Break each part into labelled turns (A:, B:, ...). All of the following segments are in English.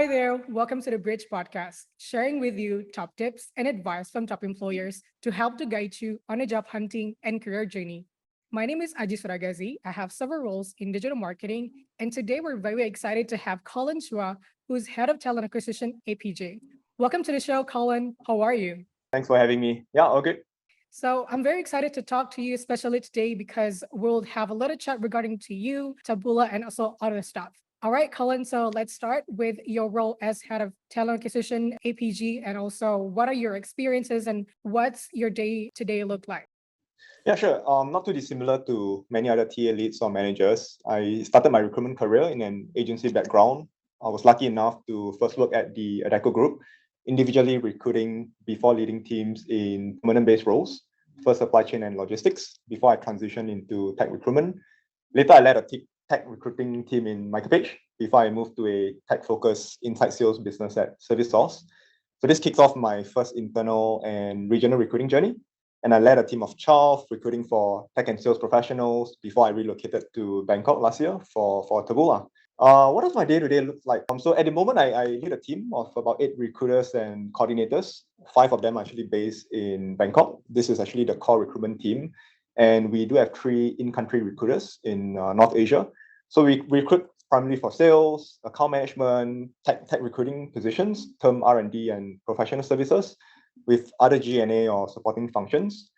A: Hi there, welcome to the Bridge Podcast, sharing with you top tips and advice from top employers to help to guide you on a job hunting and career journey. My name is Ajisurya Ghaazi. I have several roles in digital marketing, and today we're very excited to have Cullen Chua, who's head of talent acquisition APJ. Welcome to the show, Cullen. How are you?
B: Thanks for having me. Yeah, all good.
A: So I'm very excited to talk to you, especially today, because we'll have a lot of chat regarding to you, Taboola, and also other stuff. All right, Cullen. So let's start with your role as head of talent acquisition, APG, and also what are your experiences and what's your day to day look like?
B: Yeah, sure. Not too dissimilar to many other TA leads or managers. I started my recruitment career in an agency background. I was lucky enough to first work at the Adecco Group, individually recruiting before leading teams in permanent-based roles, first supply chain and logistics, before I transitioned into tech recruitment. Later, I led a tech recruiting team in MicroPage before I moved to a tech-focused inside sales business at ServiceSource. So this kicks off my first internal and regional recruiting journey. And I led a team of 12 recruiting for tech and sales professionals before I relocated to Bangkok last year for Taboola. What does my day-to-day look like? So at the moment, I lead a team of about 8 recruiters and coordinators. 5 of them are actually based in Bangkok. This is actually the core recruitment team. And we do have 3 in-country recruiters in North Asia. So we recruit primarily for sales, account management, tech recruiting positions, term R&D and professional services, with other G&A or supporting functions.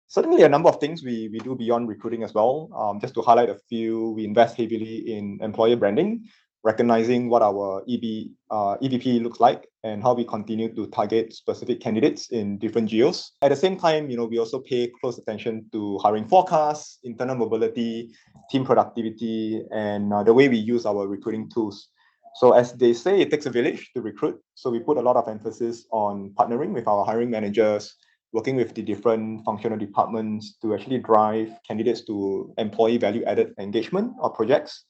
B: Certainly a number of things we do beyond recruiting as well. Just to highlight a few, we invest heavily in employer branding, recognizing what our EVP looks like and how we continue to target specific candidates in different geos. At the same time, we also pay close attention to hiring forecasts, internal mobility, team productivity, and the way we use our recruiting tools. So as they say, it takes a village to recruit. So we put a lot of emphasis on partnering with our hiring managers, working with the different functional departments to actually drive candidates to employee value-added engagement or projects.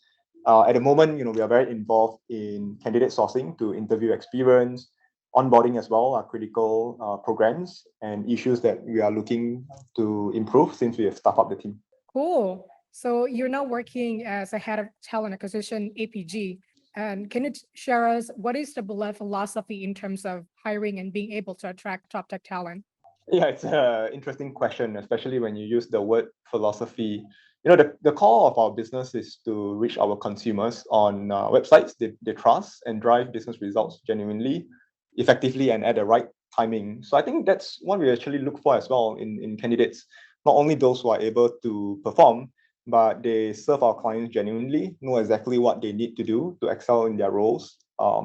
B: At the moment, we are very involved in candidate sourcing to interview experience, onboarding as well are critical programs and issues that we are looking to improve since we have staffed up the team.
A: Cool. So you're now working as a head of talent acquisition APG. And can you share us what is the beloved philosophy in terms of hiring and being able to attract top tech talent?
B: Yeah, it's an interesting question, especially when you use the word philosophy. The core of our business is to reach our consumers on websites they trust and drive business results genuinely, effectively, and at the right timing. So I think that's what we actually look for as well in candidates, not only those who are able to perform, but they serve our clients genuinely, know exactly what they need to do to excel in their roles,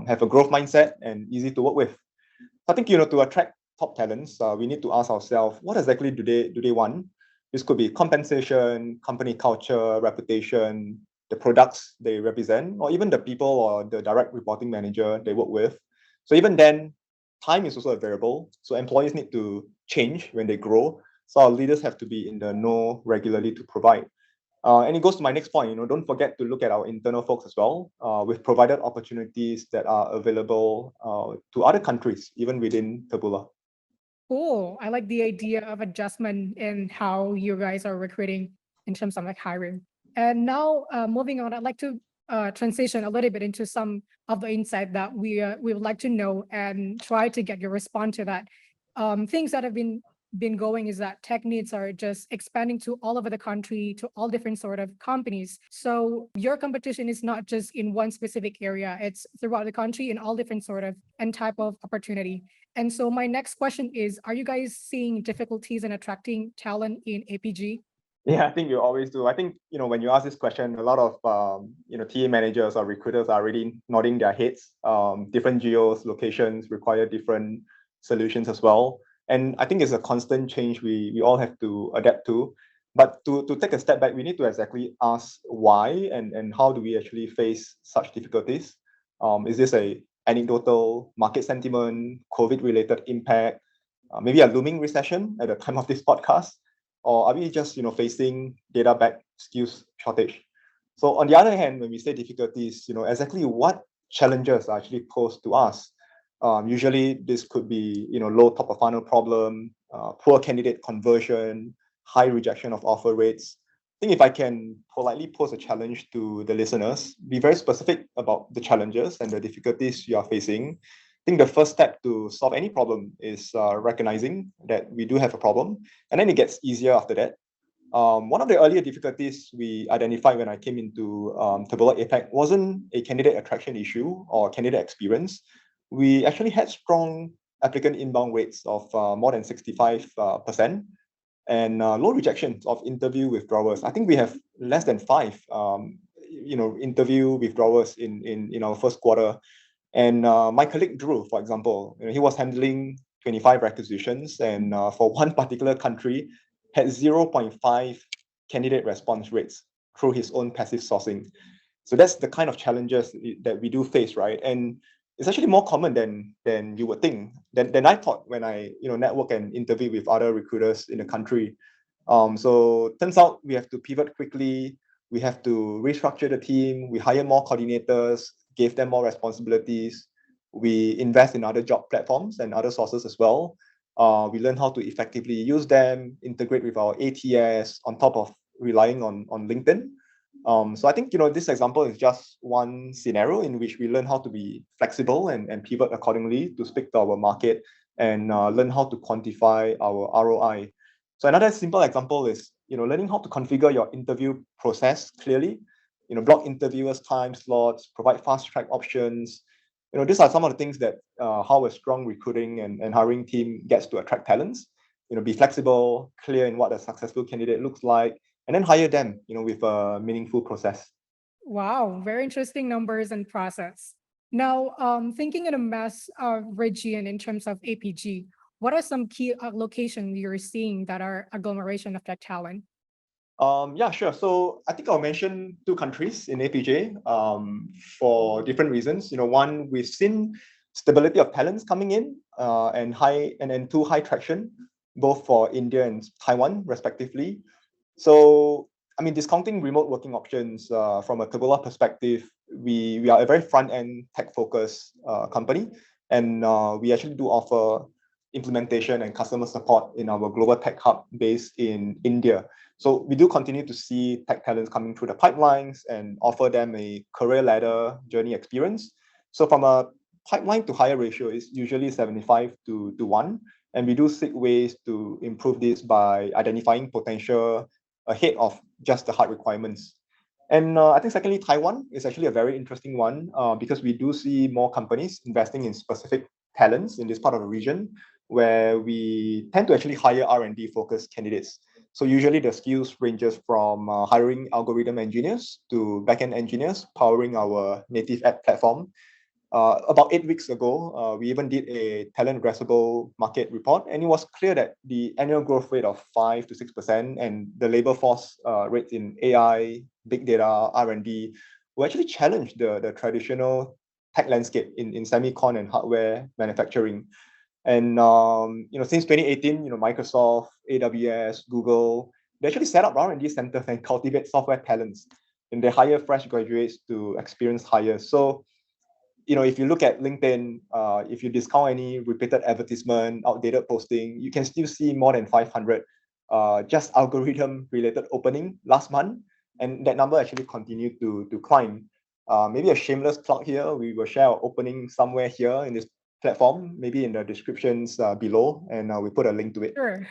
B: have a growth mindset, and easy to work with. I think to attract top talents, we need to ask ourselves what exactly do they want. This could be compensation, company culture, reputation, the products they represent, or even the people or the direct reporting manager they work with. So even then, time is also a variable. So employees need to change when they grow. So our leaders have to be in the know regularly to provide. And it goes to my next point, don't forget to look at our internal folks as well. We've provided opportunities that are available to other countries, even within Taboola.
A: Cool. I like the idea of adjustment in how you guys are recruiting in terms of like hiring. And now, moving on, I'd like to transition a little bit into some of the insight that we would like to know and try to get your response to that. Things that have been going is that tech needs are just expanding to all over the country to all different sort of companies. So your competition is not just in one specific area; it's throughout the country in all different sort of and type of opportunity. And so my next question is, are you guys seeing difficulties in attracting talent in APG?
B: Yeah, I think you always do. I think, when you ask this question, a lot of, TA managers or recruiters are already nodding their heads. Different geos, locations require different solutions as well. And I think it's a constant change we all have to adapt to. But to take a step back, we need to exactly ask why and how do we actually face such difficulties? Is this a anecdotal market sentiment, COVID-related impact, maybe a looming recession at the time of this podcast? Or are we just facing data-backed skills shortage? So on the other hand, when we say difficulties, exactly what challenges are actually posed to us? Usually this could be low top of funnel problem, poor candidate conversion, high rejection of offer rates, think if I can politely pose a challenge to the listeners, be very specific about the challenges and the difficulties you are facing. I think the first step to solve any problem is recognizing that we do have a problem, and then it gets easier after that. One of the earlier difficulties we identified when I came into Taboola APAC wasn't a candidate attraction issue or candidate experience. We actually had strong applicant inbound rates of more than 65%, and low rejection of interview withdrawals. I think we have less than five, interview withdrawals in our first quarter. And my colleague Drew, for example, he was handling 25 requisitions, and for one particular country, had 0.5 candidate response rates through his own passive sourcing. So that's the kind of challenges that we do face, right? And it's actually more common than you would think, than I thought when I network and interview with other recruiters in the country. So turns out we have to pivot quickly. We have to restructure the team. We hire more coordinators, gave them more responsibilities. We invest in other job platforms and other sources as well. We learn how to effectively use them, integrate with our ATS on top of relying on LinkedIn. So I think this example is just one scenario in which we learn how to be flexible and pivot accordingly to speak to our market and learn how to quantify our ROI. So another simple example is learning how to configure your interview process clearly. Block interviewers' time slots, provide fast track options. These are some of the things that how a strong recruiting and hiring team gets to attract talents. Be flexible, clear in what a successful candidate looks like, and then hire them, with a meaningful process.
A: Wow, very interesting numbers and process. Now, thinking in a mass region in terms of APG, what are some key locations you're seeing that are agglomeration of that talent?
B: Yeah, sure. So I think I'll mention two countries in APJ for different reasons. One, we've seen stability of talents coming in and two, high traction, both for India and Taiwan, respectively. So, discounting remote working options from a Taboola perspective, we are a very front-end tech-focused company, and we actually do offer implementation and customer support in our global tech hub based in India. So we do continue to see tech talents coming through the pipelines and offer them a career ladder journey experience. So from a pipeline to hire ratio is usually 75 to 1. And we do seek ways to improve this by identifying potential ahead of just the hard requirements. And I think secondly, Taiwan is actually a very interesting one because we do see more companies investing in specific talents in this part of the region where we tend to actually hire R&D focused candidates. So usually the skills ranges from hiring algorithm engineers to backend engineers powering our native app platform. About 8 weeks ago, we even did a talent addressable market report, and it was clear that the annual growth rate of 5 to 6% and the labor force rates in AI, big data, R&D will actually challenge the traditional tech landscape in semicon and hardware manufacturing. And since 2018, Microsoft, AWS, Google, they actually set up R&D centers and cultivate software talents, and they hire fresh graduates to experienced hires. So, if you look at LinkedIn, if you discount any repeated advertisement, outdated posting, you can still see more than 500 just algorithm-related opening last month, and that number actually continued to climb. Maybe a shameless plug here, we will share our opening somewhere here in this platform, maybe in the descriptions below, and we put a link to it.
A: Sure.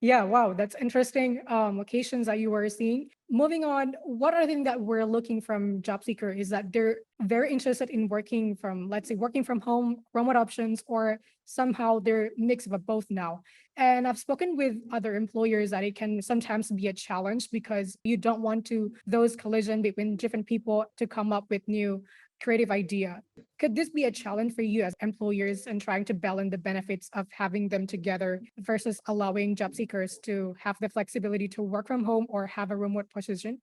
A: Yeah, wow, that's interesting locations that you were seeing. Moving on, what other thing that we're looking from job seeker is that they're very interested in working from, let's say, working from home, remote options, or somehow they're mix of both now. And I've spoken with other employers that it can sometimes be a challenge because you don't want to those collision between different people to come up with new creative idea. Could this be a challenge for you as employers and trying to balance the benefits of having them together versus allowing job seekers to have the flexibility to work from home or have a remote position?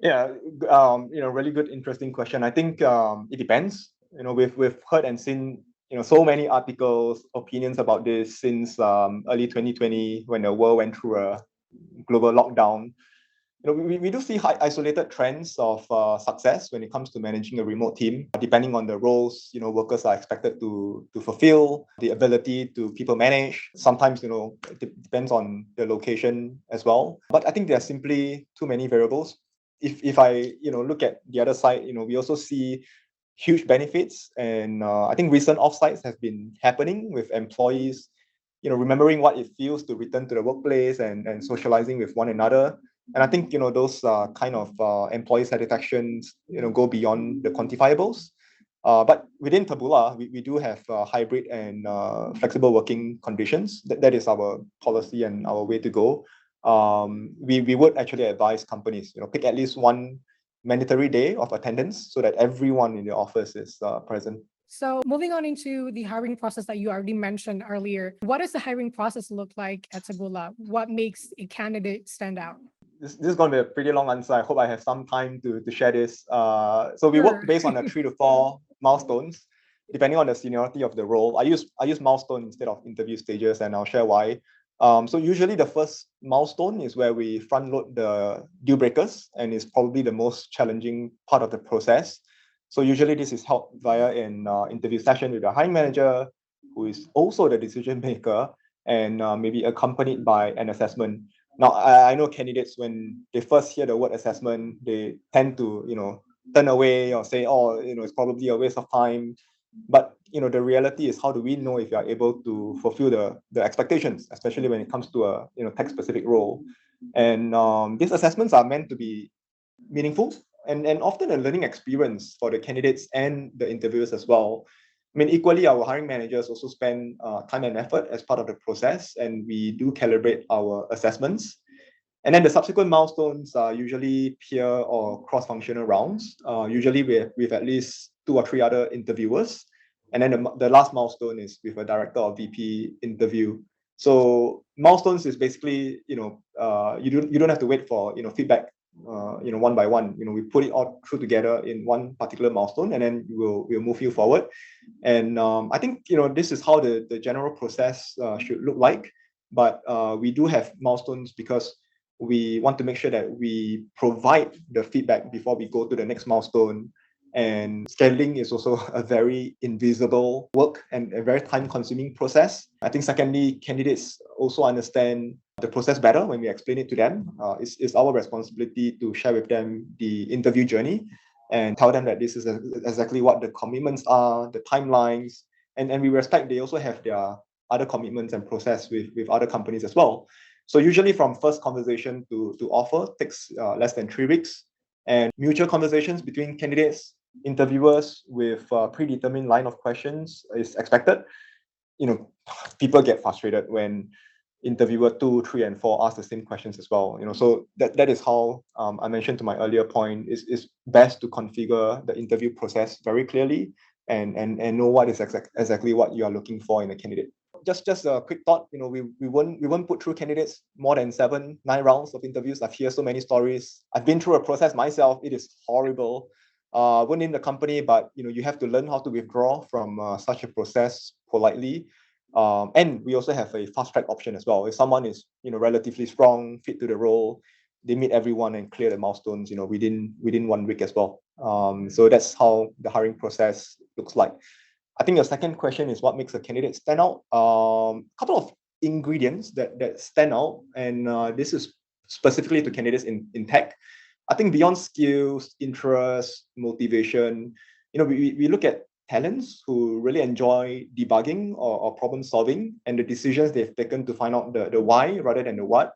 B: Yeah, really good, interesting question. I think it depends. We've heard and seen so many articles, opinions about this since early 2020 when the world went through a global lockdown. we do see isolated trends of success when it comes to managing a remote team, depending on the roles, workers are expected to fulfill, the ability to people manage. Sometimes, it depends on the location as well. But I think there are simply too many variables. If I, look at the other side, we also see huge benefits. And I think recent offsites have been happening with employees, remembering what it feels to return to the workplace and socializing with one another. And I think, those kind of employee satisfactions, go beyond the quantifiables. But within Taboola, we do have hybrid and flexible working conditions. That is our policy and our way to go. We would actually advise companies, pick at least one mandatory day of attendance so that everyone in the office is present.
A: So moving on into the hiring process that you already mentioned earlier, what does the hiring process look like at Taboola? What makes a candidate stand out?
B: This is going to be a pretty long answer. I hope I have some time to share this. So we work based on 3 to 4 milestones, depending on the seniority of the role. I use milestone instead of interview stages, and I'll share why. So usually the first milestone is where we front load the deal breakers, and it's probably the most challenging part of the process. So usually this is held via an interview session with the hiring manager, who is also the decision maker, and maybe accompanied by an assessment. Now, I know candidates, when they first hear the word assessment, they tend to, turn away or say, oh, it's probably a waste of time. But, the reality is, how do we know if you are able to fulfill the expectations, especially when it comes to a, tech-specific role? And these assessments are meant to be meaningful and often a learning experience for the candidates and the interviewers as well. I mean, equally, our hiring managers also spend time and effort as part of the process, and we do calibrate our assessments. And then the subsequent milestones are usually peer or cross-functional rounds, usually with at least 2 or 3 other interviewers. And then the last milestone is with a director or VP interview. So milestones is basically, you don't have to wait for, feedback, one by one. We put it all through together in one particular milestone, and then we'll move you forward. And I think, this is how the general process should look like. But we do have milestones because we want to make sure that we provide the feedback before we go to the next milestone. And scheduling is also a very invisible work and a very time-consuming process. I think secondly, candidates also understand the process better when we explain it to them. It's our responsibility to share with them the interview journey and tell them that this is exactly what the commitments are, the timelines, and we respect they also have their other commitments and process with other companies as well. So usually from first conversation to offer takes less than 3 weeks, and mutual conversations between candidates, interviewers with a predetermined line of questions is expected. People get frustrated when interviewer 2, 3, and 4 ask the same questions as well. So that is how I mentioned to my earlier point, is best to configure the interview process very clearly and know what is exactly what you are looking for in a candidate. Just a quick thought, we won't put through candidates more than 7, 9 rounds of interviews. I've heard so many stories. I've been through a process myself. It is horrible. Won't name the company, but you have to learn how to withdraw from such a process politely. And we also have a fast track option as well. If someone is relatively strong, fit to the role, they meet everyone and clear the milestones within 1 week as well. So that's how the hiring process looks like. I think your second question is what makes a candidate stand out. Couple of ingredients that stand out, and this is specifically to candidates in tech. I think beyond skills, interest, motivation, we look at talents who really enjoy debugging or problem solving and the decisions they've taken to find out the why rather than the what.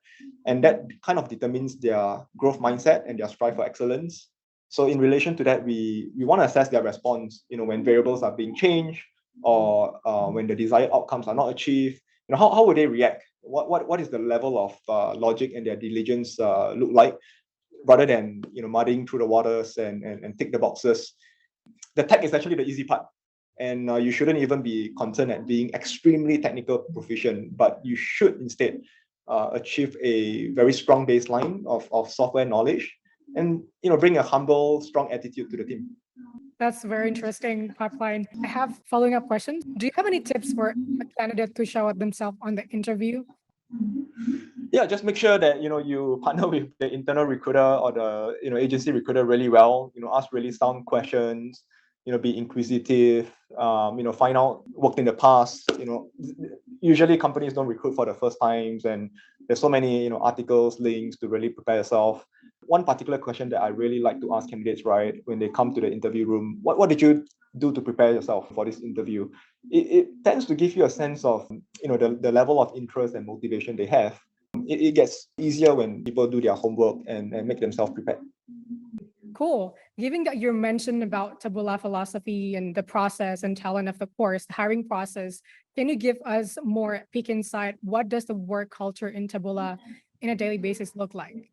B: And that kind of determines their growth mindset and their strive for excellence. So in relation to that, we want to assess their response, when variables are being changed or when the desired outcomes are not achieved. How would they react? What is the level of logic and their diligence look like, rather than muddying through the waters and tick the boxes. The tech is actually the easy part, and you shouldn't even be concerned at being extremely technical proficient, but you should instead achieve a very strong baseline of software knowledge and bring a humble, strong attitude to the team.
A: That's a very interesting pipeline. I have following up questions. Do you have any tips for a candidate to show up themselves on the interview?
B: Yeah, just make sure that you partner with the internal recruiter or the agency recruiter really well. Ask really sound questions. Be inquisitive. Find out worked in the past. Usually companies don't recruit for the first times, and there's so many articles, links to really prepare yourself. One particular question that I really like to ask candidates, right, when they come to the interview room, what did you do to prepare yourself for this interview? It tends to give you a sense of the level of interest and motivation they have. It gets easier when people do their homework and make themselves prepared.
A: Cool. Given that you mentioned about Taboola philosophy and the process and talent of the course, the hiring process, can you give us more peek insight? What does the work culture in Taboola in a daily basis look like?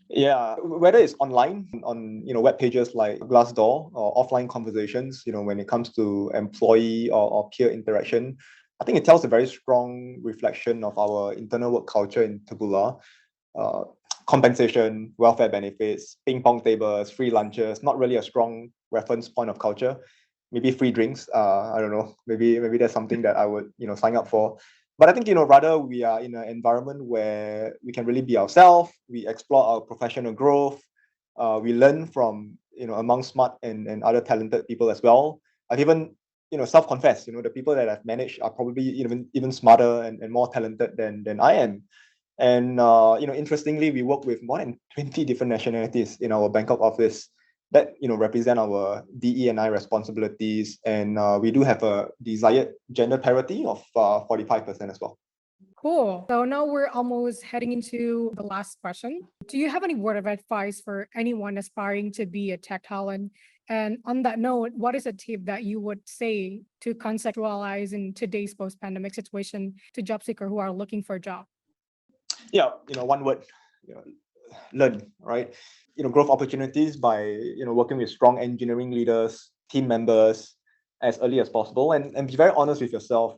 B: Yeah, whether it's online on web pages like Glassdoor or offline conversations, when it comes to employee or peer interaction, I think it tells a very strong reflection of our internal work culture in Taboola. Compensation, welfare benefits, ping pong tables, free lunches, not really a strong reference point of culture. Maybe free drinks. I don't know. Maybe that's something that I would sign up for. But I think rather we are in an environment where we can really be ourselves. We explore our professional growth. We learn from among smart and other talented people as well. I've even self-confessed. The people that I've managed are probably even smarter and more talented than I am. And interestingly, we work with more than 20 different nationalities in our Bangkok office that represent our DE&I responsibilities, and we do have a desired gender parity of 45% as well.
A: Cool. So now we're almost heading into the last question. Do you have any word of advice for anyone aspiring to be a tech talent? And on that note, what is a tip that you would say to conceptualize in today's post-pandemic situation to job seekers who are looking for a job?
B: Yeah, one word, learn, right? Growth opportunities by working with strong engineering leaders, team members as early as possible, and be very honest with yourself.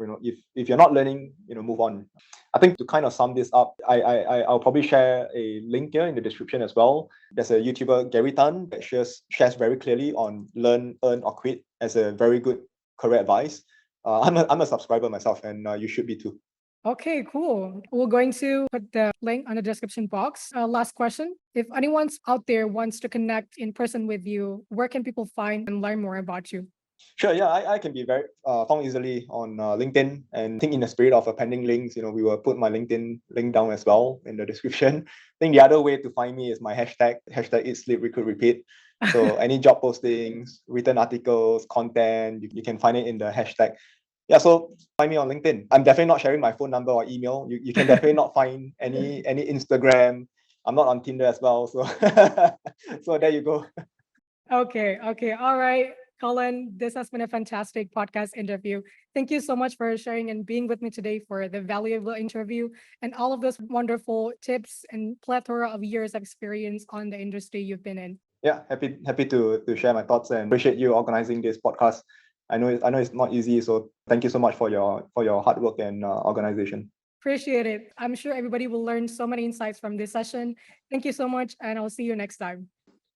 B: If you're not learning, move on. I think to kind of sum this up, I'll probably share a link here in the description as well. There's a YouTuber, Gary Tan, that shares very clearly on learn, earn, or quit as a very good career advice. I'm a subscriber myself, and you should be too.
A: Okay, cool. We're going to put the link on the description box. Last question. If anyone's out there wants to connect in person with you, where can people find and learn more about you?
B: Sure, yeah, I can be very found easily on LinkedIn, and I think in the spirit of appending links, we will put my LinkedIn link down as well in the description. I think the other way to find me is my hashtag eat, sleep, recruit, repeat. So any job postings, written articles, content, you can find it in the hashtag. Yeah, so find me on LinkedIn. I'm definitely not sharing my phone number or email. You can definitely not find any Instagram. I'm not on Tinder as well. So so there you go.
A: Okay, all right. Cullen, this has been a fantastic podcast interview. Thank you so much for sharing and being with me today for the valuable interview and all of those wonderful tips and plethora of years of experience on the industry you've been in.
B: Yeah, happy to share my thoughts, and appreciate you organizing this podcast. I know it's not easy, so thank you so much for your hard work and organization.
A: Appreciate it. I'm sure everybody will learn so many insights from this session. Thank you so much, and I'll see you next time.